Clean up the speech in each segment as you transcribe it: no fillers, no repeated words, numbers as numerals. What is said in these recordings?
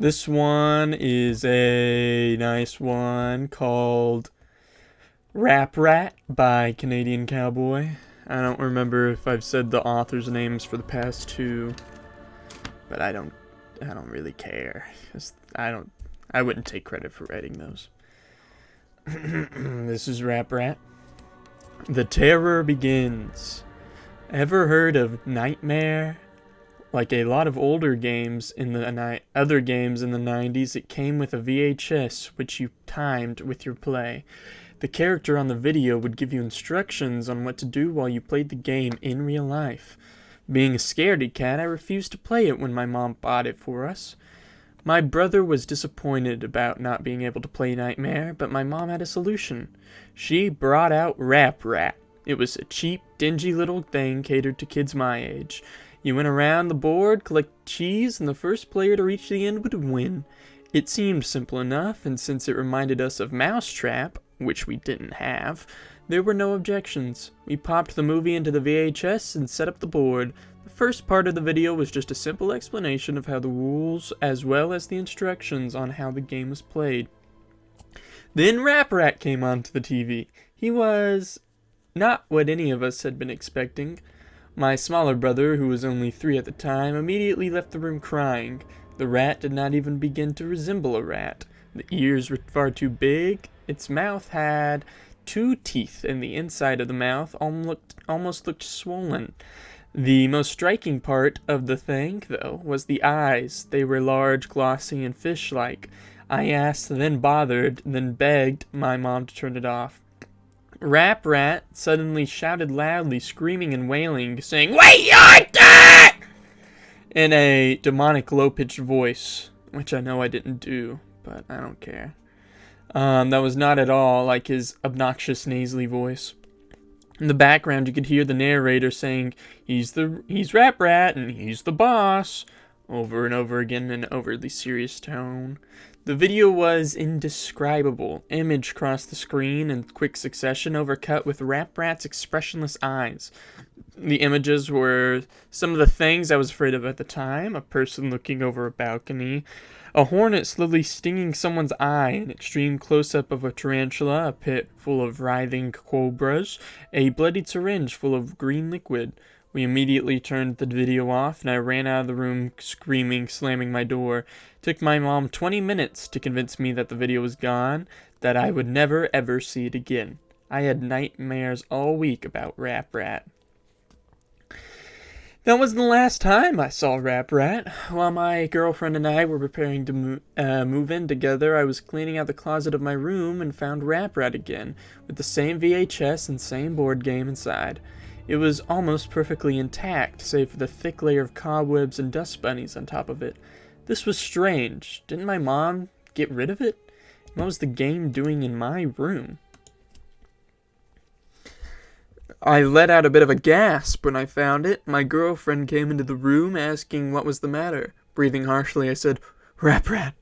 This one is a nice one called Rap Rat by Canadian Cowboy. I don't remember if I've said the author's names for the past two, but I don't really care, 'cause I wouldn't take credit for writing those. This is Rap Rat. The terror begins. Ever heard of Nightmare? Like a lot of older games in the other games in the 90s, it came with a VHS which you timed with your play. The character on the video would give you instructions on what to do while you played the game in real life. Being a scaredy cat, I refused to play it when my mom bought it for us. My brother was disappointed about not being able to play Nightmare, but my mom had a solution. She brought out Rap Rat. It was a cheap, dingy little thing catered to kids my age. You went around the board, collected cheese, and the first player to reach the end would win. It seemed simple enough, and since it reminded us of Mousetrap, which we didn't have, there were no objections. We popped the movie into the VHS and set up the board. The first part of the video was just a simple explanation of how the rules, as well as the instructions on how the game was played. Then Rap Rat came onto the TV. He was not what any of us had been expecting. My smaller brother, who was only 3 at the time, immediately left the room crying. The rat did not even begin to resemble a rat. The ears were far too big. Its mouth had 2 teeth, and the inside of the mouth almost looked swollen. The most striking part of the thing, though, was the eyes. They were large, glossy, and fish-like. I asked, then bothered, then begged my mom to turn it off. Rap Rat suddenly shouted loudly, screaming and wailing, saying, "Wait your turn!" in a demonic low-pitched voice, which I know I didn't do, but I don't care. That was not at all like his obnoxious nasally voice. In the background, you could hear the narrator saying, he's Rap Rat, and he's the boss," over and over again in an overly serious tone. The video was indescribable. Image crossed the screen in quick succession, overcut with Rap Rat's expressionless eyes. The images were some of the things I was afraid of at the time: a person looking over a balcony, a hornet slowly stinging someone's eye, an extreme close-up of a tarantula, a pit full of writhing cobras, a bloodied syringe full of green liquid. We immediately turned the video off, and I ran out of the room screaming, slamming my door. It took my mom 20 minutes to convince me that the video was gone, that I would never ever see it again. I had nightmares all week about Rap Rat. That was the last time I saw Rap Rat. While my girlfriend and I were preparing to move in together, I was cleaning out the closet of my room and found Rap Rat again, with the same VHS and same board game inside. It was almost perfectly intact, save for the thick layer of cobwebs and dust bunnies on top of it. This was strange. Didn't my mom get rid of it? What was the game doing in my room? I let out a bit of a gasp when I found it. My girlfriend came into the room asking what was the matter. Breathing harshly, I said, "Rap Rat."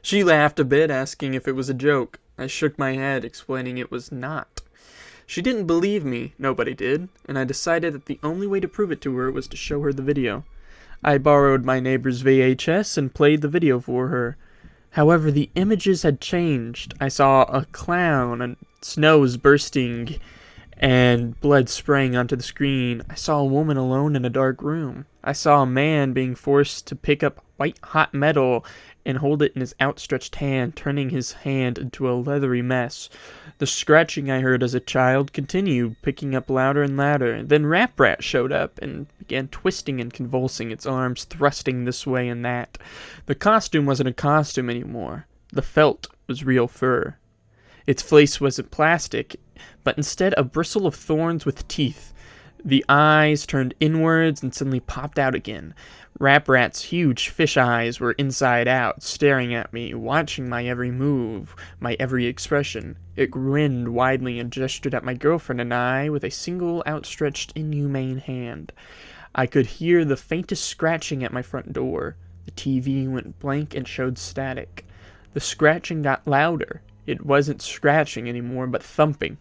She laughed a bit, asking if it was a joke. I shook my head, explaining it was not. She didn't believe me, nobody did, and I decided that the only way to prove it to her was to show her the video. I borrowed my neighbor's VHS and played the video for her. However, the images had changed. I saw a clown, and snow bursting, and blood spraying onto the screen. I saw a woman alone in a dark room. I saw a man being forced to pick up white-hot metal and hold it in his outstretched hand, turning his hand into a leathery mess. The scratching I heard as a child continued, picking up louder and louder. Then Rap Rat showed up and began twisting and convulsing, its arms thrusting this way and that. The costume wasn't a costume anymore. The felt was real fur. Its face wasn't plastic, but instead a bristle of thorns with teeth. The eyes turned inwards and suddenly popped out again. Rap Rat's huge fish eyes were inside out, staring at me, watching my every move, my every expression. It grinned widely and gestured at my girlfriend and I with a single outstretched inhumane hand. I could hear the faintest scratching at my front door. The TV went blank and showed static. The scratching got louder. It wasn't scratching anymore, but thumping.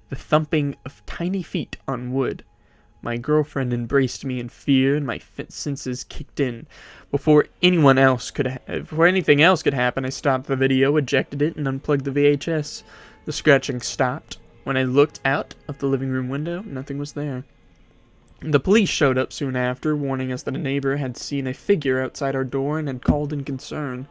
The thumping of tiny feet on wood. My girlfriend embraced me in fear, and my senses kicked in. Before anything else could happen, I stopped the video, ejected it, and unplugged the VHS. The scratching stopped. When I looked out of the living room window, nothing was there. The police showed up soon after, warning us that a neighbor had seen a figure outside our door and had called in concern.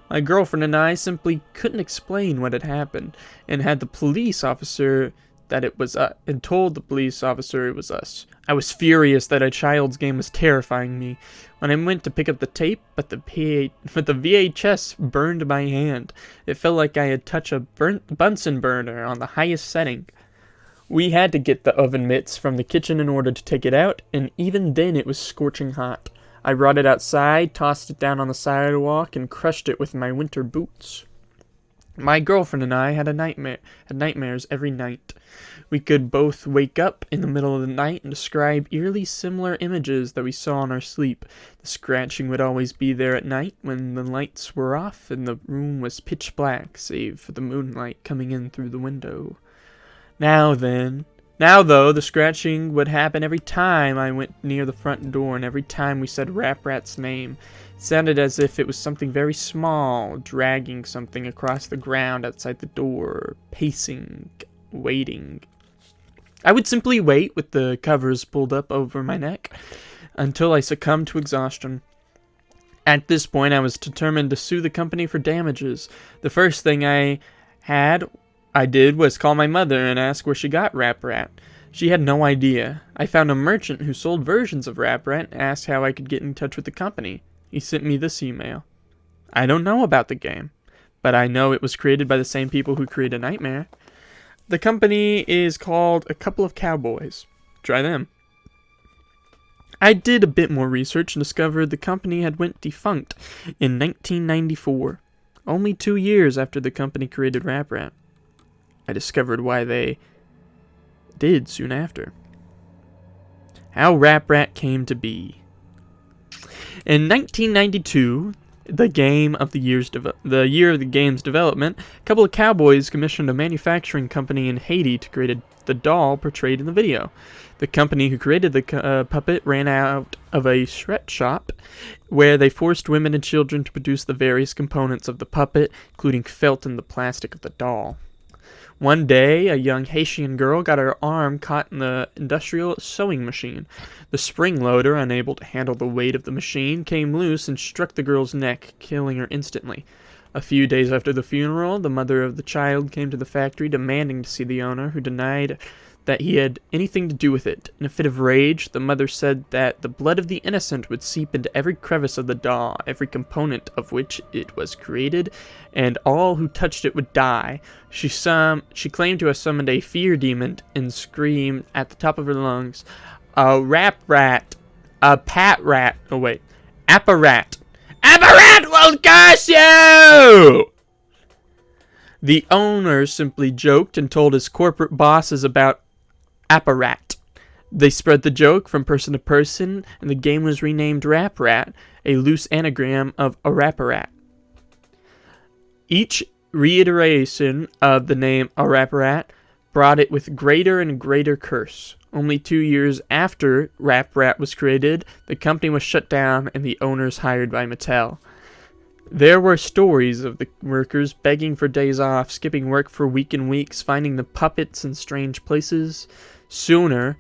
My girlfriend and I simply couldn't explain what had happened, and had the police officer that it was and told the police officer it was us. I was furious that a child's game was terrifying me. When I went to pick up the tape, but the VHS burned my hand. It felt like I had touched a Bunsen burner on the highest setting. We had to get the oven mitts from the kitchen in order to take it out, and even then it was scorching hot. I brought it outside, tossed it down on the sidewalk, and crushed it with my winter boots. My girlfriend and I had nightmares every night. We could both wake up in the middle of the night and describe eerily similar images that we saw in our sleep. The scratching would always be there at night when the lights were off and the room was pitch black, save for the moonlight coming in through the window. Now though, the scratching would happen every time I went near the front door and every time we said Rap Rat's name. It sounded as if it was something very small, dragging something across the ground outside the door, pacing, waiting. I would simply wait with the covers pulled up over my neck until I succumbed to exhaustion. At this point, I was determined to sue the company for damages. The first thing I did was call my mother and ask where she got Rap Rat. She had no idea. I found a merchant who sold versions of Rap Rat and asked how I could get in touch with the company. He sent me this email. I don't know about the game, but I know it was created by the same people who created Nightmare. The company is called A Couple of Cowboys. Try them. I did a bit more research and discovered the company had went defunct in 1994, only 2 years after the company created Rap Rat. I discovered why they did soon after. How Rap Rat came to be. In 1992, the year of the game's development, a couple of cowboys commissioned a manufacturing company in Haiti to create the doll portrayed in the video. The company who created the puppet ran out of a sweatshop where they forced women and children to produce the various components of the puppet, including felt and the plastic of the doll. One day, a young Haitian girl got her arm caught in the industrial sewing machine. The spring loader, unable to handle the weight of the machine, came loose and struck the girl's neck, killing her instantly. A few days after the funeral, the mother of the child came to the factory demanding to see the owner, who denied that he had anything to do with it. In a fit of rage, the mother said that the blood of the innocent would seep into every crevice of the doll, every component of which it was created, and all who touched it would die. She claimed to have summoned a fear demon and screamed at the top of her lungs, "A rap rat! A pat rat! Oh wait, apparat! Apparat will curse you!" The owner simply joked and told his corporate bosses about apparat. They spread the joke from person to person, and the game was renamed Rap Rat, a loose anagram of a rapparat. Each reiteration of the name a rapparat brought it with greater and greater curse. Only 2 years after Rap Rat was created, the company was shut down and the owners hired by Mattel. There were stories of the workers begging for days off, skipping work for weeks, finding the puppets in strange places. Sooner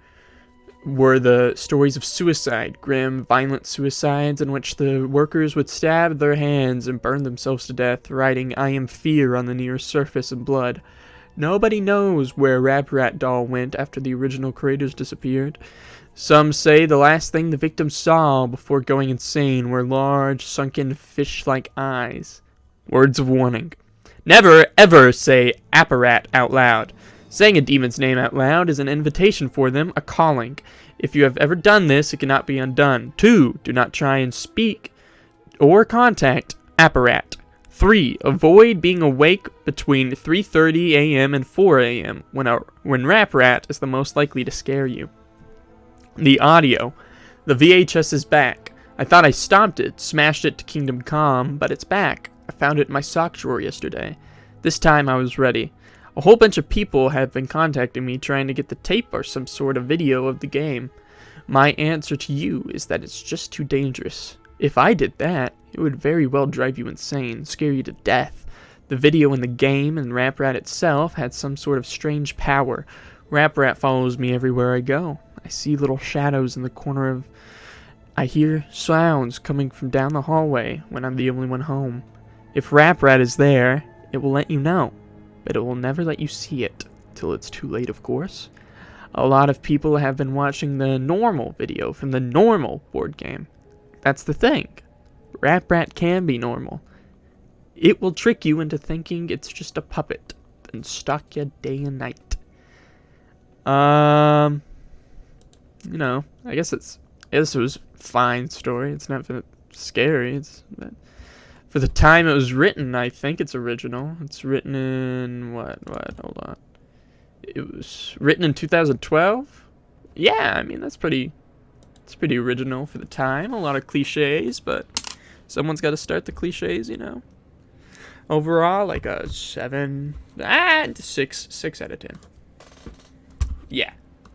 were the stories of suicide, grim, violent suicides in which the workers would stab their hands and burn themselves to death, writing "I am fear" on the near surface in blood. Nobody knows where Rap Rat doll went after the original creators disappeared. Some say the last thing the victims saw before going insane were large, sunken, fish-like eyes. Words of warning. Never, ever say apparat out loud. Saying a demon's name out loud is an invitation for them, a calling. If you have ever done this, it cannot be undone. 2. Do not try and speak or contact apparat. 3. Avoid being awake between 3:30 a.m. and 4 a.m. when Rap Rat is the most likely to scare you. The audio. The VHS is back. I thought I stopped it, smashed it to Kingdom Come, but it's back. I found it in my sock drawer yesterday. This time I was ready. A whole bunch of people have been contacting me trying to get the tape or some sort of video of the game. My answer to you is that it's just too dangerous. If I did that, it would very well drive you insane, scare you to death. The video in the game and Rap Rat itself had some sort of strange power. Rap Rat follows me everywhere I go. I see little shadows in the corner of... I hear sounds coming from down the hallway when I'm the only one home. If Rap Rat is there, it will let you know, but it will never let you see it, till it's too late, of course. A lot of people have been watching the normal video from the normal board game. That's the thing. Rap Rat can be normal. It will trick you into thinking it's just a puppet and stalk you day and night. You know, I guess it was a fine story. It's not scary. It's for the time it was written. I think it's original. It's written in what? Hold on. It was written in 2012. Yeah, I mean that's pretty. It's pretty original for the time. A lot of cliches, but someone's got to start the cliches, you know. Overall, like a 6 out of 10. Yeah.